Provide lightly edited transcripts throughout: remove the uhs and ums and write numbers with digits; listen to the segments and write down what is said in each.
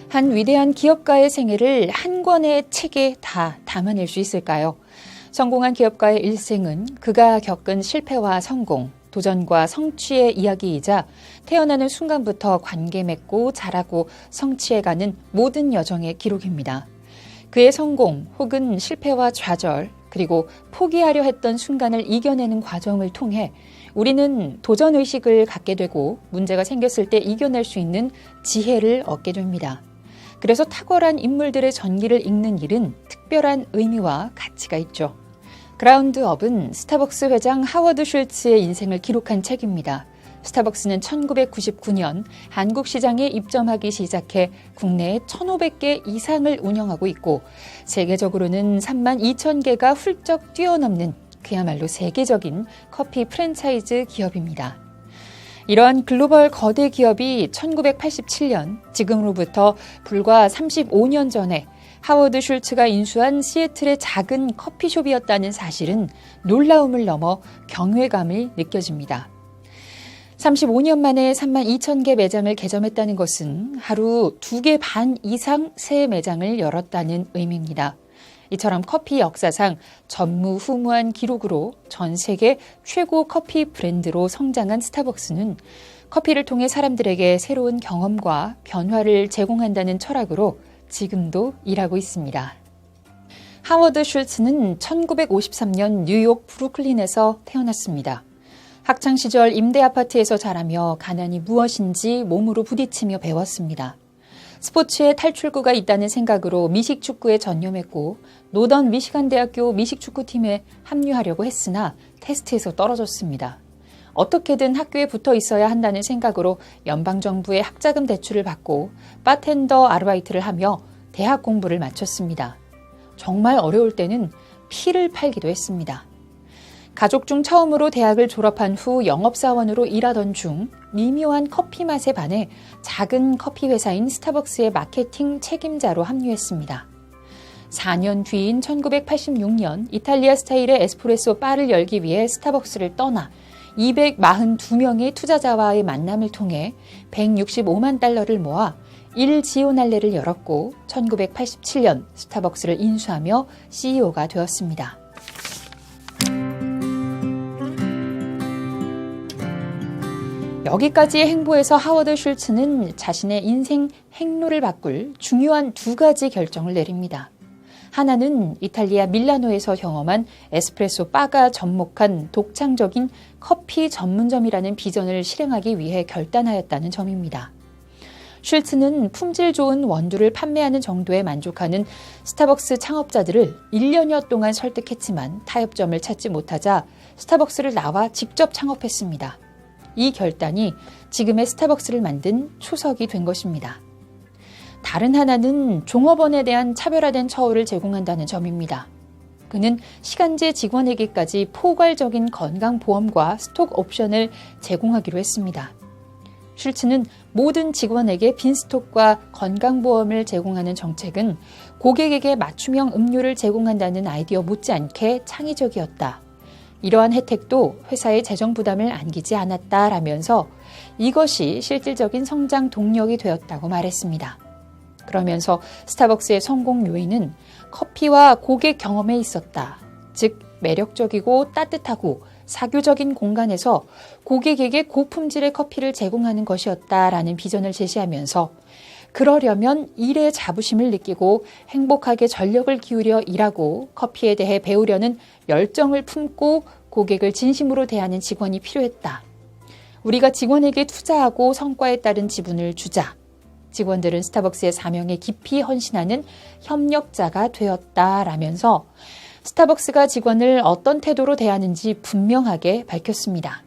한 위대한 기업가의 생애를 한 권의 책에 다 담아낼 수 있을까요? 성공한 기업가의 일생은 그가 겪은 실패와 성공, 도전과 성취의 이야기이자 태어나는 순간부터 관계 맺고 자라고 성취해가는 모든 여정의 기록입니다. 그의 성공 혹은 실패와 좌절, 그리고 포기하려 했던 순간을 이겨내는 과정을 통해 우리는 도전의식을 갖게 되고 문제가 생겼을 때 이겨낼 수 있는 지혜를 얻게 됩니다. 그래서 탁월한 인물들의 전기를 읽는 일은 특별한 의미와 가치가 있죠. 그라운드업은 스타벅스 회장 하워드 슐츠의 인생을 기록한 책입니다. 스타벅스는 1999년 한국 시장에 입점하기 시작해 국내에 1,500개 이상을 운영하고 있고 세계적으로는 32,000개가 훌쩍 뛰어넘는 그야말로 세계적인 커피 프랜차이즈 기업입니다. 이러한 글로벌 거대 기업이 1987년, 지금으로부터 불과 35년 전에 하워드 슐츠가 인수한 시애틀의 작은 커피숍이었다는 사실은 놀라움을 넘어 경외감을 느껴집니다. 35년 만에 32,000개 매장을 개점했다는 것은 하루 2개 반 이상 새 매장을 열었다는 의미입니다. 이처럼 커피 역사상 전무후무한 기록으로 전 세계 최고 커피 브랜드로 성장한 스타벅스는 커피를 통해 사람들에게 새로운 경험과 변화를 제공한다는 철학으로 지금도 일하고 있습니다. 하워드 슐츠는 1953년 뉴욕 브루클린에서 태어났습니다. 학창시절 임대 아파트에서 자라며 가난이 무엇인지 몸으로 부딪히며 배웠습니다. 스포츠에 탈출구가 있다는 생각으로 미식축구에 전념했고 노던 미시간 대학교 미식축구팀에 합류하려고 했으나 테스트에서 떨어졌습니다. 어떻게든 학교에 붙어 있어야 한다는 생각으로 연방정부의 학자금 대출을 받고 바텐더 아르바이트를 하며 대학 공부를 마쳤습니다. 정말 어려울 때는 피를 팔기도 했습니다. 가족 중 처음으로 대학을 졸업한 후 영업사원으로 일하던 중 미묘한 커피 맛에 반해 작은 커피 회사인 스타벅스의 마케팅 책임자로 합류했습니다. 4년 뒤인 1986년 이탈리아 스타일의 에스프레소 바를 열기 위해 스타벅스를 떠나 242명의 투자자와의 만남을 통해 165만 달러를 모아 1지오날레를 열었고 1987년 스타벅스를 인수하며 CEO가 되었습니다. 여기까지의 행보에서 하워드 슐츠는 자신의 인생 행로를 바꿀 중요한 2가지 결정을 내립니다. 하나는 이탈리아 밀라노에서 경험한 에스프레소 바가 접목한 독창적인 커피 전문점이라는 비전을 실행하기 위해 결단하였다는 점입니다. 슐츠는 품질 좋은 원두를 판매하는 정도에 만족하는 스타벅스 창업자들을 1년여 동안 설득했지만 타협점을 찾지 못하자 스타벅스를 나와 직접 창업했습니다. 이 결단이 지금의 스타벅스를 만든 초석이 된 것입니다. 다른 하나는 종업원에 대한 차별화된 처우를 제공한다는 점입니다. 그는 시간제 직원에게까지 포괄적인 건강보험과 스톡 옵션을 제공하기로 했습니다. 슐츠는 모든 직원에게 빈스톡과 건강보험을 제공하는 정책은 고객에게 맞춤형 음료를 제공한다는 아이디어 못지않게 창의적이었다. 이러한 혜택도 회사의 재정 부담을 안기지 않았다라면서 이것이 실질적인 성장 동력이 되었다고 말했습니다. 그러면서 스타벅스의 성공 요인은 커피와 고객 경험에 있었다. 즉 매력적이고 따뜻하고 사교적인 공간에서 고객에게 고품질의 커피를 제공하는 것이었다라는 비전을 제시하면서 그러려면 일에 자부심을 느끼고 행복하게 전력을 기울여 일하고 커피에 대해 배우려는 열정을 품고 고객을 진심으로 대하는 직원이 필요했다. 우리가 직원에게 투자하고 성과에 따른 지분을 주자. 직원들은 스타벅스의 사명에 깊이 헌신하는 협력자가 되었다라면서 스타벅스가 직원을 어떤 태도로 대하는지 분명하게 밝혔습니다.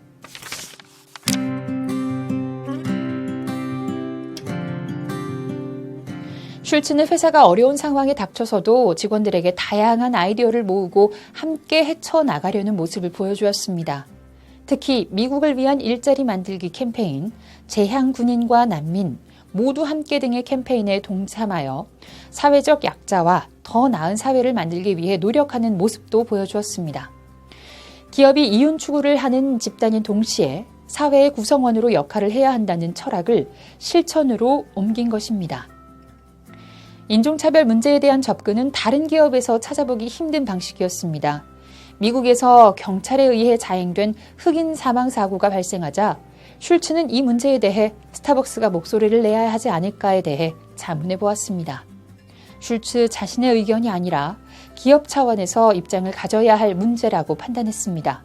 슐츠는 회사가 어려운 상황에 닥쳐서도 직원들에게 다양한 아이디어를 모으고 함께 헤쳐나가려는 모습을 보여주었습니다. 특히 미국을 위한 일자리 만들기 캠페인, 재향 군인과 난민, 모두 함께 등의 캠페인에 동참하여 사회적 약자와 더 나은 사회를 만들기 위해 노력하는 모습도 보여주었습니다. 기업이 이윤 추구를 하는 집단인 동시에 사회의 구성원으로 역할을 해야 한다는 철학을 실천으로 옮긴 것입니다. 인종차별 문제에 대한 접근은 다른 기업에서 찾아보기 힘든 방식이었습니다. 미국에서 경찰에 의해 자행된 흑인 사망 사고가 발생하자 슐츠는 이 문제에 대해 스타벅스가 목소리를 내야 하지 않을까에 대해 자문해 보았습니다. 슐츠 자신의 의견이 아니라 기업 차원에서 입장을 가져야 할 문제라고 판단했습니다.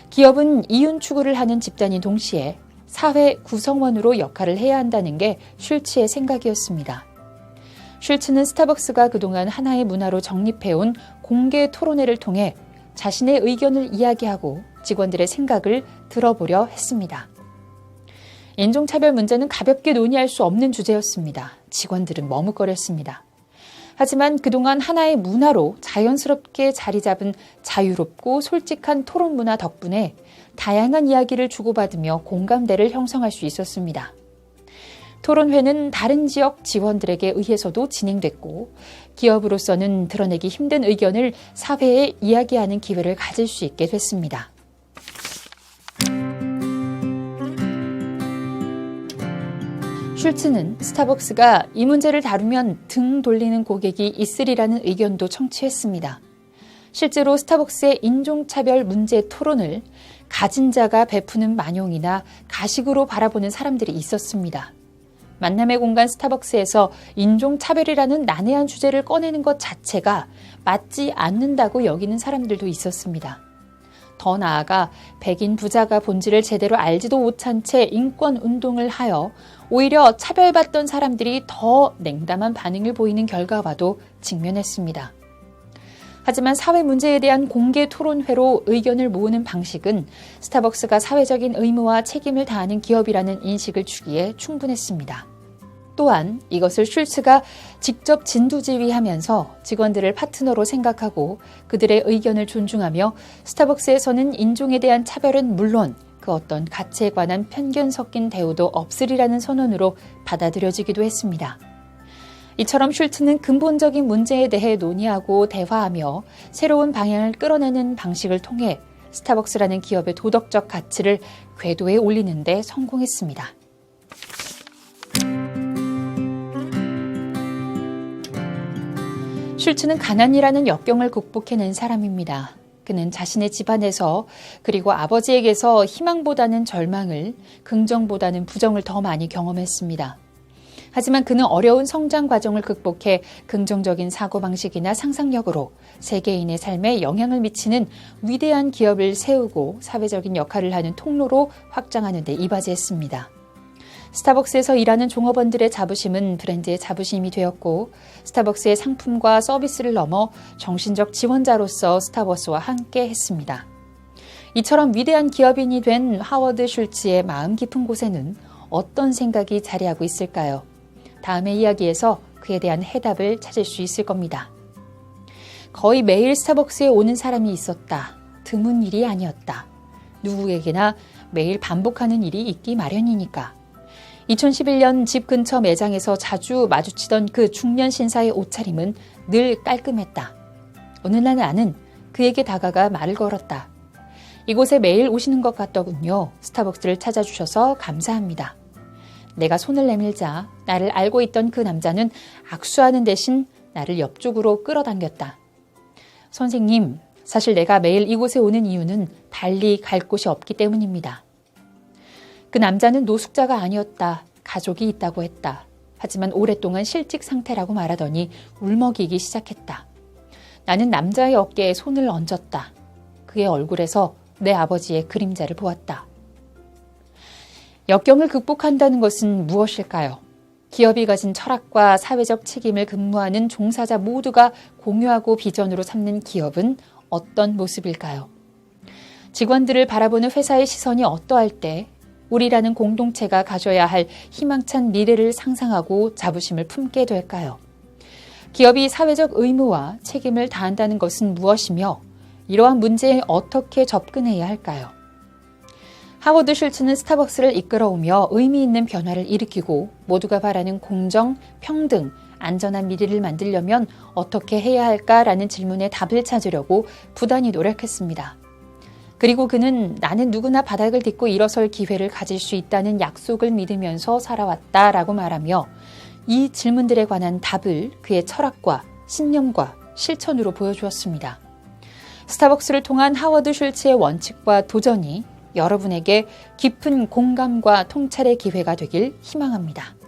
기업은 이윤 추구를 하는 집단인 동시에 사회 구성원으로 역할을 해야 한다는 게 슐츠의 생각이었습니다. 슐츠는 스타벅스가 그동안 하나의 문화로 정립해온 공개 토론회를 통해 자신의 의견을 이야기하고 직원들의 생각을 들어보려 했습니다. 인종차별 문제는 가볍게 논의할 수 없는 주제였습니다. 직원들은 머뭇거렸습니다. 하지만 그동안 하나의 문화로 자연스럽게 자리 잡은 자유롭고 솔직한 토론 문화 덕분에 다양한 이야기를 주고받으며 공감대를 형성할 수 있었습니다. 토론회는 다른 지역 지원들에게 의해서도 진행됐고 기업으로서는 드러내기 힘든 의견을 사회에 이야기하는 기회를 가질 수 있게 됐습니다. 슐츠는 스타벅스가 이 문제를 다루면 등 돌리는 고객이 있으리라는 의견도 청취했습니다. 실제로 스타벅스의 인종차별 문제 토론을 가진 자가 베푸는 만용이나 가식으로 바라보는 사람들이 있었습니다. 만남의 공간 스타벅스에서 인종차별이라는 난해한 주제를 꺼내는 것 자체가 맞지 않는다고 여기는 사람들도 있었습니다. 더 나아가 백인 부자가 본질을 제대로 알지도 못한 채 인권운동을 하여 오히려 차별받던 사람들이 더 냉담한 반응을 보이는 결과와도 직면했습니다. 하지만 사회 문제에 대한 공개 토론회로 의견을 모으는 방식은 스타벅스가 사회적인 의무와 책임을 다하는 기업이라는 인식을 주기에 충분했습니다. 또한 이것을 슐츠가 직접 진두지휘하면서 직원들을 파트너로 생각하고 그들의 의견을 존중하며 스타벅스에서는 인종에 대한 차별은 물론 그 어떤 가치에 관한 편견 섞인 대우도 없으리라는 선언으로 받아들여지기도 했습니다. 이처럼 슐츠는 근본적인 문제에 대해 논의하고 대화하며 새로운 방향을 끌어내는 방식을 통해 스타벅스라는 기업의 도덕적 가치를 궤도에 올리는 데 성공했습니다. 슐츠는 가난이라는 역경을 극복해낸 사람입니다. 그는 자신의 집안에서 그리고 아버지에게서 희망보다는 절망을, 긍정보다는 부정을 더 많이 경험했습니다. 하지만 그는 어려운 성장 과정을 극복해 긍정적인 사고방식이나 상상력으로 세계인의 삶에 영향을 미치는 위대한 기업을 세우고 사회적인 역할을 하는 통로로 확장하는 데 이바지했습니다. 스타벅스에서 일하는 종업원들의 자부심은 브랜드의 자부심이 되었고 스타벅스의 상품과 서비스를 넘어 정신적 지원자로서 스타벅스와 함께 했습니다. 이처럼 위대한 기업인이 된 하워드 슐츠의 마음 깊은 곳에는 어떤 생각이 자리하고 있을까요? 다음의 이야기에서 그에 대한 해답을 찾을 수 있을 겁니다. 거의 매일 스타벅스에 오는 사람이 있었다. 드문 일이 아니었다. 누구에게나 매일 반복하는 일이 있기 마련이니까. 2011년 집 근처 매장에서 자주 마주치던 그 중년 신사의 옷차림은 늘 깔끔했다. 어느 날 나는 그에게 다가가 말을 걸었다. 이곳에 매일 오시는 것 같더군요. 스타벅스를 찾아주셔서 감사합니다. 내가 손을 내밀자 나를 알고 있던 그 남자는 악수하는 대신 나를 옆쪽으로 끌어당겼다. 선생님, 사실 내가 매일 이곳에 오는 이유는 달리 갈 곳이 없기 때문입니다. 그 남자는 노숙자가 아니었다. 가족이 있다고 했다. 하지만 오랫동안 실직 상태라고 말하더니 울먹이기 시작했다. 나는 남자의 어깨에 손을 얹었다. 그의 얼굴에서 내 아버지의 그림자를 보았다. 역경을 극복한다는 것은 무엇일까요? 기업이 가진 철학과 사회적 책임을 근무하는 종사자 모두가 공유하고 비전으로 삼는 기업은 어떤 모습일까요? 직원들을 바라보는 회사의 시선이 어떠할 때 우리라는 공동체가 가져야 할 희망찬 미래를 상상하고 자부심을 품게 될까요? 기업이 사회적 의무와 책임을 다한다는 것은 무엇이며 이러한 문제에 어떻게 접근해야 할까요? 하워드 슐츠는 스타벅스를 이끌어오며 의미 있는 변화를 일으키고 모두가 바라는 공정, 평등, 안전한 미래를 만들려면 어떻게 해야 할까라는 질문에 답을 찾으려고 부단히 노력했습니다. 그리고 그는 나는 누구나 바닥을 딛고 일어설 기회를 가질 수 있다는 약속을 믿으면서 살아왔다라고 말하며 이 질문들에 관한 답을 그의 철학과 신념과 실천으로 보여주었습니다. 스타벅스를 통한 하워드 슐츠의 원칙과 도전이 여러분에게 깊은 공감과 통찰의 기회가 되길 희망합니다.